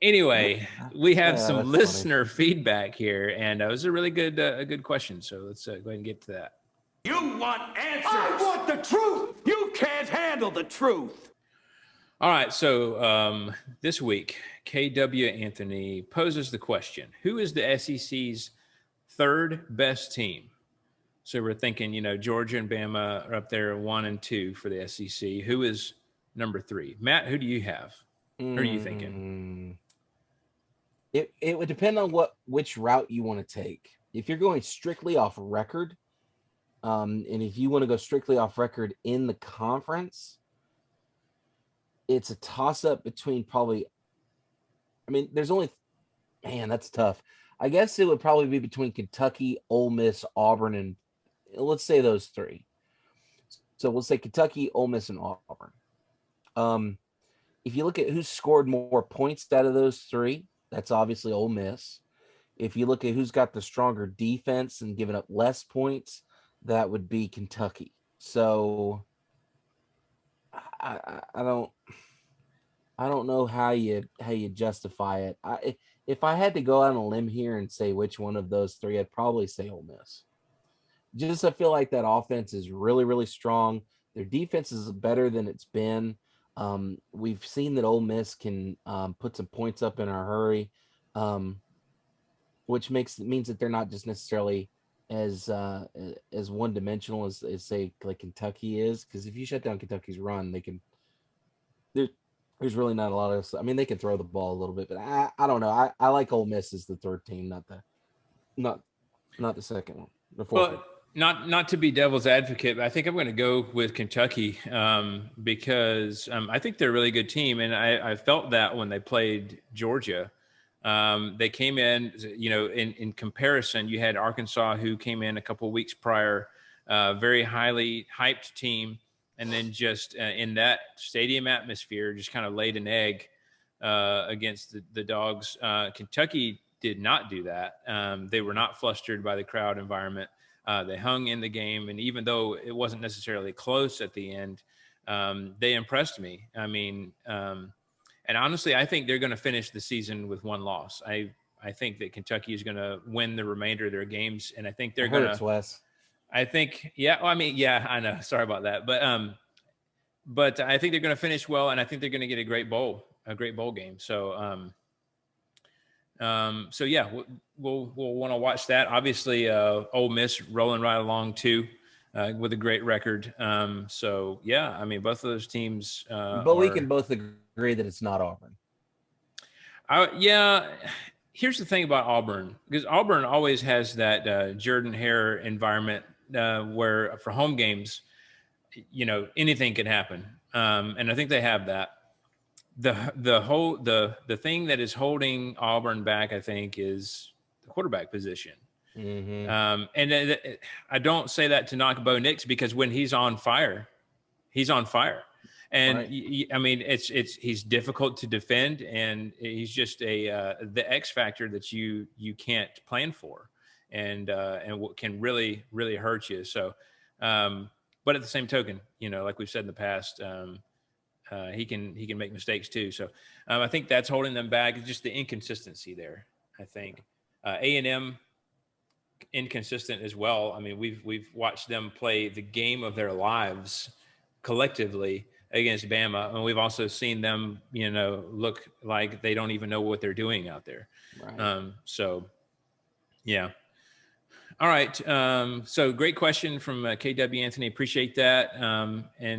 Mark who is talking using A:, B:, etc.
A: Anyway, we have
B: Yeah,
A: some
B: that's funny.
A: listener feedback here, and it was a really good, a good question. So let's go ahead and get to that.
C: You want answers. I want the truth. You can't handle the truth.
A: All right. So this week, KW Anthony poses the question: who is the SEC's third best team? So we're thinking, Georgia and Bama are up there 1 and 2 for the SEC. Who is number 3? Matt, who do you have? Who are you thinking?
B: It would depend on which route you want to take. If you're going strictly off record, and if you want to go strictly off record in the conference, it's a toss-up between probably. I mean, there's only, man, that's tough. I guess it would probably be between Kentucky, Ole Miss, Auburn, and let's say those three. So we'll say Kentucky, Ole Miss, and Auburn. If you look at who's scored more points out of those three, that's obviously Ole Miss. If you look at who's got the stronger defense and given up less points, that would be Kentucky. So I don't know how you justify it. If I had to go out on a limb here and say which one of those three, I'd probably say Ole Miss. Just I feel like that offense is really, really strong. Their defense is better than it's been. We've seen that Ole Miss can put some points up in a hurry, which means that they're not just necessarily as one dimensional as say like Kentucky is. Because if you shut down Kentucky's run, they can. There's really not a lot of. I mean, they can throw the ball a little bit, but I don't know. I like Ole Miss as the third team, not the second one, the fourth one.
A: Not to be devil's advocate, but I think I'm going to go with Kentucky because I think they're a really good team, and I felt that when they played Georgia. They came in, in comparison, you had Arkansas who came in a couple of weeks prior, very highly hyped team, and then just in that stadium atmosphere, just kind of laid an egg against the Dogs. Kentucky did not do that. They were not flustered by the crowd environment. They hung in the game, and even though it wasn't necessarily close at the end, they impressed me. I mean, and honestly, I think they're going to finish the season with one loss. I think that Kentucky is going to win the remainder of their games, and I think they're going to.
B: Wes.
A: I think, yeah. Well, I mean, yeah, I know. Sorry about that, but I think they're going to finish well, and I think they're going to get a great bowl game. So, so yeah, we'll want to watch that. Obviously, Ole Miss rolling right along too, with a great record. So yeah, I mean, both of those teams.
B: But we can both agree that it's not Auburn.
A: Yeah. Here's the thing about Auburn, because Auburn always has that Jordan-Hare environment where for home games, anything can happen, and I think they have that. The thing that is holding Auburn back, I think, is the quarterback position.
B: Mm-hmm.
A: And I don't say that to knock Bo Nix, because when he's on fire, he's on fire. And right. I mean, he's difficult to defend, and he's just the X factor that you can't plan for, and what can really, really hurt you. So, but at the same token, like we've said in the past, he can make mistakes too. So I think that's holding them back. It's just the inconsistency there. I think A&M inconsistent as well. I mean, we've watched them play the game of their lives collectively against Bama, and we've also seen them, look like they don't even know what they're doing out there.
B: Right.
A: So, yeah. All right. So great question from KW Anthony. Appreciate that. And